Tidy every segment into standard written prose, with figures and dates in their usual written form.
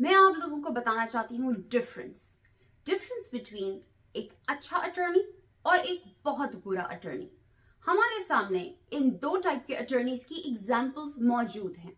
मैं आप लोगों को बताना चाहती हूँ डिफरेंस बिटवीन एक अच्छा अटर्नी और एक बहुत बुरा अटर्नी। हमारे सामने इन दो टाइप के अटर्नीज की एग्जाम्पल्स मौजूद हैं।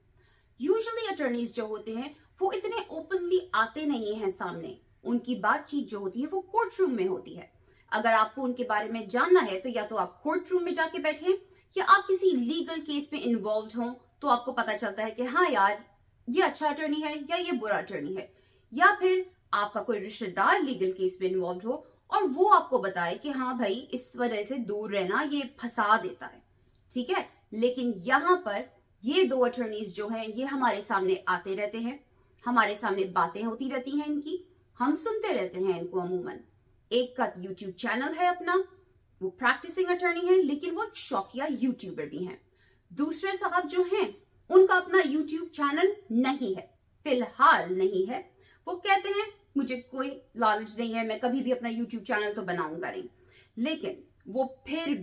यूजुअली अटर्नीज जो होते हैं वो इतने ओपनली आते नहीं हैं सामने। उनकी बातचीत जो होती है वो कोर्ट रूम में होती है। अगर आपको उनके बारे में जानना है तो या तो आप कोर्ट रूम में जाके बैठे या आप किसी लीगल केस में इन्वॉल्व हो, तो आपको पता चलता है कि हाँ यार ये अच्छा अटर्नी है या ये बुरा अटर्नी है। या फिर आपका कोई रिश्तेदार लीगल केस में इन्वॉल्व हो और वो आपको बताए कि हाँ भाई इस वजह से दूर रहना, ये फंसा देता है। ठीक है, लेकिन यहाँ पर ये दो अटर्नीज जो हैं ये हमारे सामने आते रहते हैं, हमारे सामने बातें होती रहती हैं इनकी, हम सुनते रहते हैं इनको अमूमन। एक का यूट्यूब चैनल है अपना, वो प्रैक्टिसिंग अटर्नी है लेकिन वो एक शौकिया यूट्यूबर भी हैं। दूसरे साहब जो हैं उनका अपना यूट्यूब चैनल नहीं है, फिलहाल नहीं है। वो कहते हैं मुझे कोई लालच नहीं है, मैं कभी भी अपना यूट्यूब चैनल तो बनाऊंगा नहीं, लेकिन वो फिर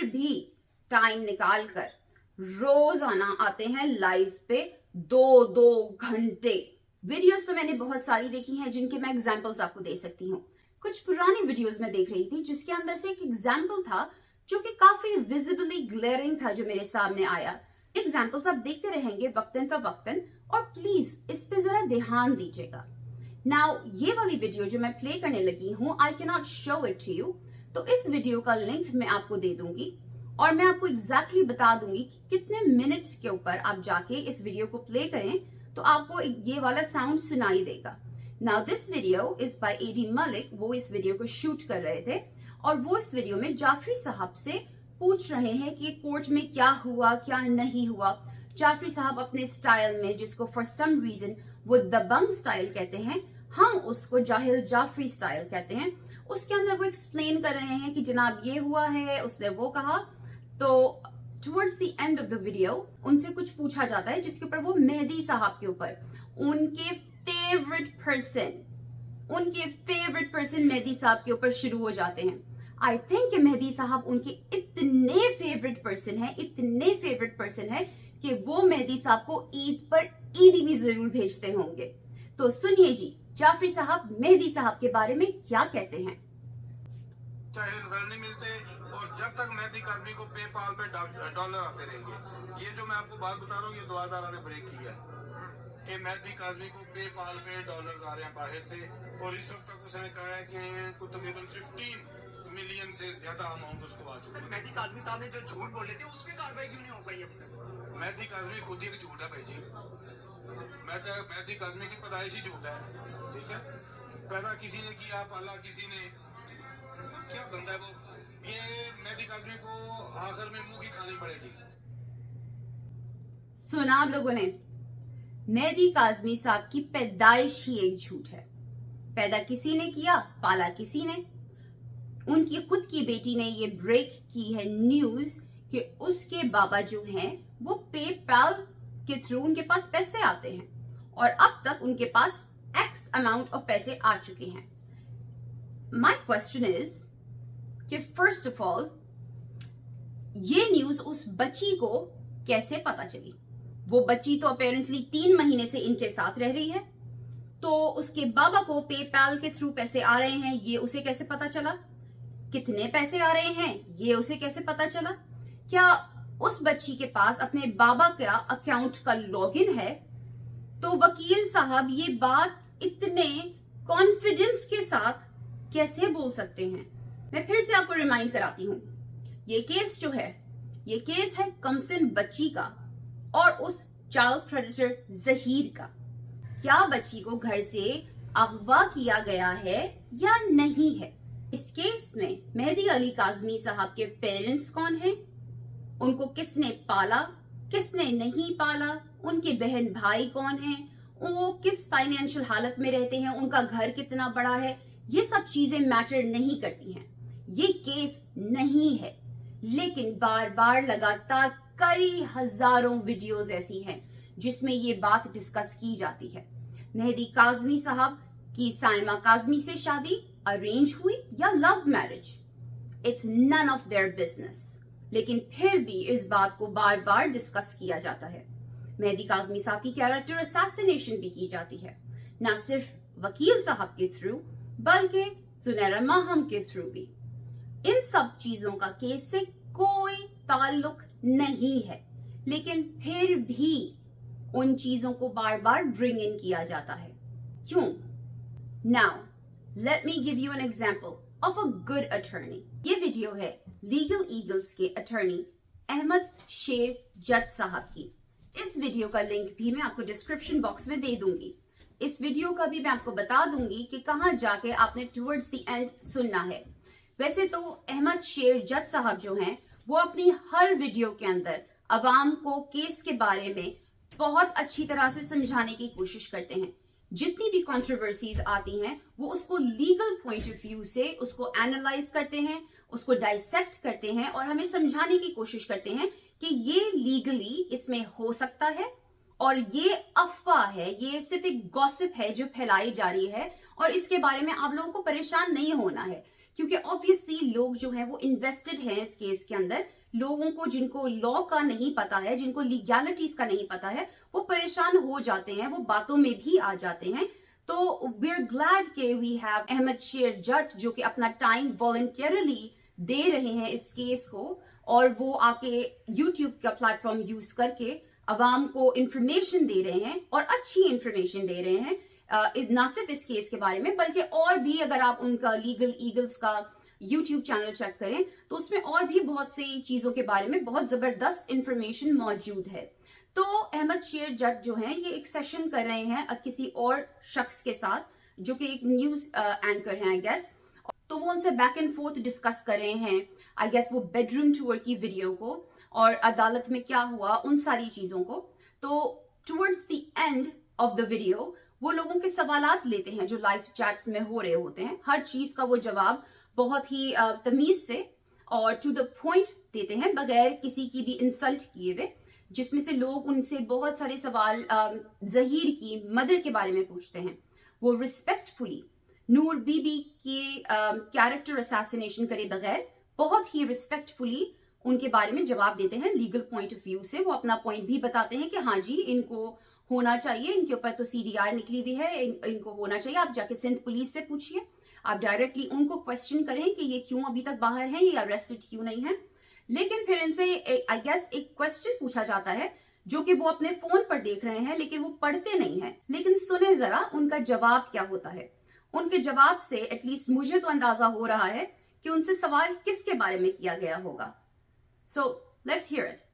भी टाइम निकाल कर रोजाना आते हैं लाइव पे 2-2 घंटे। वीडियोस तो मैंने बहुत सारी देखी हैं जिनके मैं एग्जांपल्स आपको दे सकती हूँ। कुछ पुरानी वीडियोस में देख रही थी जिसके अंदर से एक एग्जाम्पल था जो कि काफी विजिबली ग्लेयरिंग था, जो मेरे सामने आया। एग्जाम्पल्स आप देखते रहेंगे वक्तन फवक्तन, और प्लीज इस पे जरा ध्यान दीजिएगा। नाउ ये वाली वीडियो जो मैं प्ले करने लगी हूँ, I can not show it to you, तो इस वीडियो का लिंक मैं आपको दे दूंगी और मैं आपको एग्जैक्टली बता दूंगी कि कितने मिनट के ऊपर आप जाके इस वीडियो को प्ले करें तो आपको ये वाला साउंड सुनाई देगा। Now this video is by Adi Malik. वो इस वीडियो को शूट कर रहे थे और वो इस वीडियो में जाफरी साहब से पूछ रहे हैं कि कोर्ट में क्या हुआ क्या नहीं हुआ। जाफरी साहब अपने स्टाइल में, जिसको फॉर सम रीजन वो दबंग स्टाइल कहते हैं, हम उसको जाहिल जाफरी स्टाइल कहते हैं, उसके अंदर वो एक्सप्लेन कर रहे हैं कि जनाब ये हुआ है, उसने वो कहा। तो towards the end of the video उनसे कुछ पूछा जाता है जिसके ऊपर वो मेहदी साहब के ऊपर, उनके फेवरेट पर्सन मेहदी साहब के ऊपर शुरू हो जाते हैं। आई थिंक मेहदी साहब उनके इतने फेवरेट पर्सन है कि वो मेहदी साहब को ईद पर ईदी भी जरूर भेजते होंगे। तो सुनिए जी, जाफरी साहब मेहदी साहब के बारे में क्या कहते हैं। चाहे रिजल्ट नहीं मिलते और जब तक मेहदी काज़मी को पेपाल पे डॉलर आते रहेंगे। ये जो मैं आपको बात बता रहा हूँ, ये 2000 ने ब्रेक किया है कि मेहदी काज़मी को पेपाल पे डॉलर्स आ रहे हैं बाहर से, और इस वक्त तक उसने कहा है कि तकरीबन 15 मिलियन से ज्यादा अमाउंट उसको आ चुका है। मेहदी काज़मी साहब ने जो झूठ बोले थे उस पर कार्रवाई क्यों नहीं हो पाई अब तक? मेहदी काज़मी खुद ही एक झूठ है भाई जी। मेहदी काज़मी की पैदाइश ही झूठ है। ठीक है, पैदा किसी ने किया, पाला किसी ने, क्या बंदा है वो। ये मेहदी काज़मी को आखिर में मुंह की खानी पड़ेगी। सुना आप लोगों ने, मेहदी काज़मी साहब की पैदाइश ही एक झूठ है। पैदा किसी ने किया, पाला किसी ने। उनकी खुद की बेटी ने ये ब्रेक की है न्यूज कि उसके बाबा जो हैं वो पेपैल के थ्रू उनके पास पैसे आते हैं और अब तक उनके पास एक्स अमाउंट ऑफ पैसे आ चुके हैं। माय क्वेश्चन इज कि फर्स्ट ऑफ ऑल ये न्यूज उस बच्ची को कैसे पता चली? वो बच्ची तो अपेरेंटली 3 महीने से इनके साथ रह रही है, तो उसके बाबा को पेपैल के थ्रू पैसे आ रहे हैं, ये उसे कैसे पता चला? कितने पैसे आ रहे हैं ये उसे कैसे पता चला? क्या उस बच्ची के पास अपने बाबा का अकाउंट का लॉगिन है? तो वकील साहब ये बात इतने कॉन्फिडेंस के साथ कैसे बोल सकते हैं? मैं फिर से आपको रिमाइंड कराती हूँ, ये केस जो है, ये केस है कमसिन बच्ची का और उस चाइल्ड प्रेडेटर जहीर का। क्या बच्ची को घर से अगवा किया गया है या नहीं है? इस केस में मेहदी अली काज़मी साहब के पेरेंट्स कौन हैं? उनको किसने पाला, किसने नहीं पाला? उनके बहन भाई कौन हैं? वो किस फाइनेंशियल हालत में रहते हैं? उनका घर कितना बड़ा है? ये सब चीजें मैटर नहीं करती हैं। ये केस नहीं है, लेकिन बार बार लगातार कई हजारों वीडियोस ऐसी हैं जिसमें ये बात डिस्कस की जाती है। मेहदी काज़मी साहब की साइमा काज़मी से शादी अरेंज हुई या love marriage, it's none of their business, लेकिन फिर भी इस बात को बार बार डिस्कस किया जाता है। मेहदी काज़मी साहब की कैरेक्टर असैसिनेशन भी की जाती है, ना सिर्फ वकील साहब के थ्रू बल्कि सुनैरा माहम के थ्रू भी। इन सब चीजों का केस से कोई ताल्लुक नहीं है, लेकिन फिर भी उन चीजों को बार बार ब्रिंग इन किया जाता है। क्यों? Now let me give you an example of a good attorney. ये वीडियो है लीगल ईगल्स के अटर्नी अहमद शेर जट साहब की। इस वीडियो का लिंक भी मैं आपको डिस्क्रिप्शन बॉक्स में दे दूंगी। इस वीडियो का भी मैं आपको बता दूंगी कि कहां जाके आपने टुवर्ड्स द एंड सुनना है। वैसे तो अहमद शेर जट साहब जो हैं वो अपनी हर वीडियो के अंदर अवाम को केस के बारे में बहुत अच्छी तरह से समझाने की कोशिश करते हैं। जितनी भी कंट्रोवर्सीज आती हैं वो उसको लीगल पॉइंट ऑफ व्यू से उसको एनालाइज करते हैं, उसको डाइसेक्ट करते हैं और हमें समझाने की कोशिश करते हैं कि ये लीगली इसमें हो सकता है और ये अफवाह है, ये सिर्फ एक गॉसिप है जो फैलाई जा रही है और इसके बारे में आप लोगों को परेशान नहीं होना है, क्योंकि ऑब्वियसली लोग जो हैं वो इन्वेस्टेड हैं इस केस के अंदर। लोगों को जिनको लॉ का नहीं पता है, जिनको लीगैलिटीज का नहीं पता है, वो परेशान हो जाते हैं, वो बातों में भी आ जाते हैं। तो वी आर ग्लैड के वी हैव अहमद शेर जट जो कि अपना टाइम वॉलंटियरली दे रहे हैं इस केस को, और वो आके यूट्यूब का प्लेटफॉर्म यूज करके अवाम को इंफॉर्मेशन दे रहे हैं और अच्छी इंफॉर्मेशन दे रहे हैं, ना सिर्फ इस केस के बारे में बल्कि और भी। अगर आप उनका लीगल ईगल्स का यूट्यूब चैनल चेक करें तो उसमें और भी बहुत सी चीजों के बारे में बहुत जबरदस्त इंफॉर्मेशन मौजूद है। तो अहमद शेर जट जो हैं ये एक सेशन कर रहे हैं किसी और शख्स के साथ जो कि एक न्यूज एंकर हैं आई गेस। तो वो उनसे बैक एंड फोर्थ डिस्कस कर रहे हैं आई गेस वो बेडरूम टूर की वीडियो को और अदालत में क्या हुआ उन सारी चीजों को। तो towards the end of the video वो लोगों के सवालात लेते हैं जो लाइव चैट में हो रहे होते हैं। हर चीज का वो जवाब बहुत ही तमीज से और टू द पॉइंट देते हैं बगैर किसी की भी इंसल्ट किए हुए, जिसमें से लोग उनसे बहुत सारे सवाल जहीर की मदर के बारे में पूछते हैं। वो रिस्पेक्टफुली नूर बीबी के कैरेक्टर असैसिनेशन करे बगैर बहुत ही रिस्पेक्टफुली उनके बारे में जवाब देते हैं लीगल पॉइंट ऑफ व्यू से। वो अपना पॉइंट भी बताते हैं कि हाँ जी इनको होना चाहिए, इनके ऊपर तो CDR निकली हुई है, इनको होना चाहिए। आप जाके सिंध पुलिस से पूछिए, आप डायरेक्टली उनको क्वेश्चन करें कि ये क्यों अभी तक बाहर हैं, ये अरेस्टेड क्यों नहीं है। लेकिन फिर इनसे आई गेस एक क्वेश्चन पूछा जाता है जो कि वो अपने फोन पर देख रहे हैं लेकिन वो पढ़ते नहीं है। लेकिन सुने जरा उनका जवाब क्या होता है। उनके जवाब से एटलीस्ट मुझे तो अंदाजा हो रहा है कि उनसे सवाल किसके बारे में किया गया होगा। So let's hear it.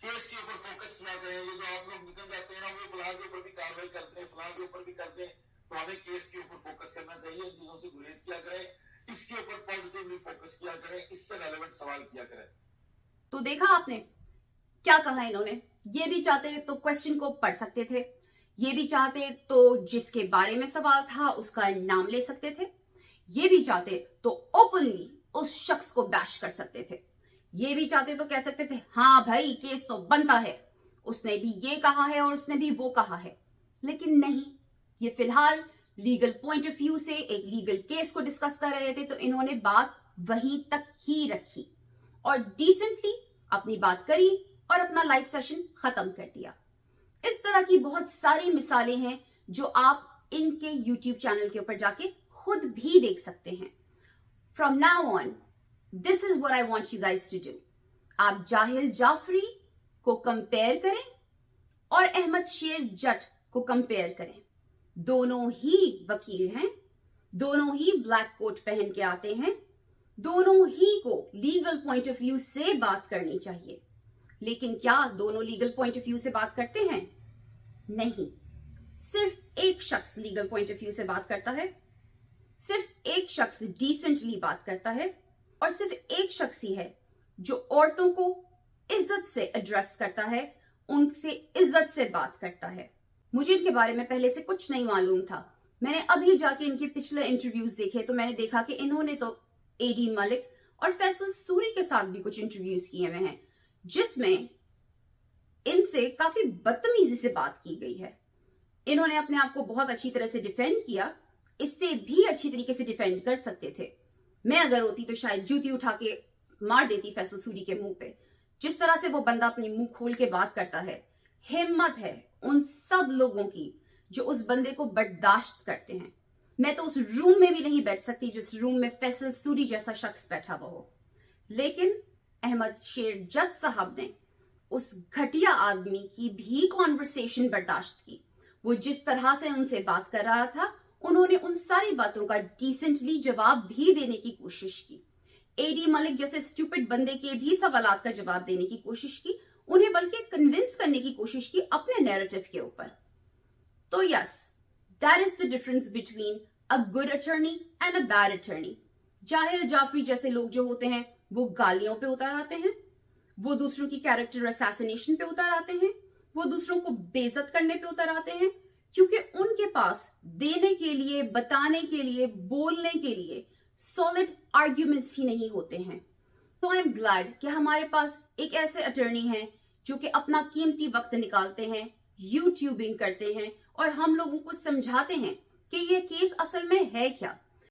Case के ऊपर फोकस किया करें। ये जो आप लोग निकल जाते हैं ना वो फलां के ऊपर भी कार्रवाई करते हैं, फलां के ऊपर भी करते हैं, तो हमें केस के ऊपर फोकस करना चाहिए। इन चीजों से गुरेज किया करें, इसके ऊपर पॉजिटिवली फोकस किया करें, इससे रेलेवेंट सवाल किया करें। तो देखा आपने क्या कहा इन्होंने। ये भी चाहते तो क्वेश्चन को पढ़ सकते थे, ये भी चाहते तो जिसके बारे में सवाल था उसका नाम ले सकते थे, ये भी चाहते तो ओपनली उस शख्स को बैश कर सकते थे, ये भी चाहते तो कह सकते थे हाँ भाई केस तो बनता है, उसने भी ये कहा है और उसने भी वो कहा है। लेकिन नहीं, ये फिलहाल लीगल पॉइंट ऑफ व्यू से एक लीगल केस को डिस्कस कर रहे थे, तो इन्होंने बात वहीं तक ही रखी और डिसेंटली अपनी बात करी और अपना लाइव सेशन खत्म कर दिया। इस तरह की बहुत सारी मिसालें हैं जो आप इनके YouTube चैनल के ऊपर जाके खुद भी देख सकते हैं। From now on this is what I want you guys to do. आप जाहिल जाफरी को कंपेयर करें और अहमद शेर जट को कंपेयर करें। दोनों ही वकील हैं, दोनों ही ब्लैक कोट पहन के आते हैं, दोनों ही को लीगल पॉइंट ऑफ व्यू से बात करनी चाहिए। लेकिन क्या दोनों लीगल पॉइंट ऑफ व्यू से बात करते हैं? नहीं, सिर्फ एक शख्स लीगल पॉइंट ऑफ व्यू से बात करता है, सिर्फ एक शख्स डिसेंटली बात करता है और सिर्फ एक शख्स ही है जो औरतों को इज्जत से एड्रेस करता है, उनसे इज्जत से बात करता है। मुझे इनके बारे में पहले से कुछ नहीं मालूम था। मैंने अभी जाके इनके पिछले इंटरव्यूज देखे तो मैंने देखा कि इन्होंने तो AD मलिक और फैसल सूरी के साथ भी कुछ इंटरव्यूज किए हुए हैं जिसमें इनसे काफी बदतमीजी से बात की गई है। इन्होंने अपने आप को बहुत अच्छी तरह से डिफेंड किया, इससे भी अच्छी तरीके से डिफेंड कर सकते थे। मैं अगर होती तो शायद जूती उठा के मार देती फैसल सूरी के मुंह पे। जिस तरह से वो बंदा अपनी मुंह खोल के बात करता है, हिम्मत है उन सब लोगों की जो उस बंदे को बर्दाश्त करते हैं। मैं तो उस रूम में भी नहीं बैठ सकती जिस रूम में फैसल सूरी जैसा शख्स बैठा हुआ हो। लेकिन अहमद शेर जज साहब ने उस घटिया आदमी की भी कॉन्वर्सेशन बर्दाश्त की। वो जिस तरह से उनसे बात कर रहा था, उन्होंने उन सारी बातों का डिसेंटली जवाब भी देने की कोशिश की। एडी मलिक जैसे स्टूपिड बंदे के भी सवालात का जवाब देने की कोशिश की, उन्हें बल्कि कन्विंस करने की कोशिश की अपने नैरेटिव के ऊपर। तो yes, that is the difference between a good attorney and a bad attorney. जाहिल जाफरी जैसे लोग जो होते हैं वो गालियों पे उतर आते हैं, वो दूसरों की कैरेक्टर असैसिनेशन पे उतर आते हैं, वो दूसरों को बेइज्जत करने पे उतर आते हैं, क्योंकि उनके पास देने के लिए, बताने के लिए, बोलने के लिए सॉलिड आर्ग्यूमेंट्स ही नहीं होते हैं। तो आई एम ग्लैड कि हमारे पास एक ऐसे अटर्नी हैं जो कि अपना कीमती वक्त निकालते हैं, यूट्यूबिंग करते हैं और हम लोगों को समझाते हैं कि ये केस असल में है क्या।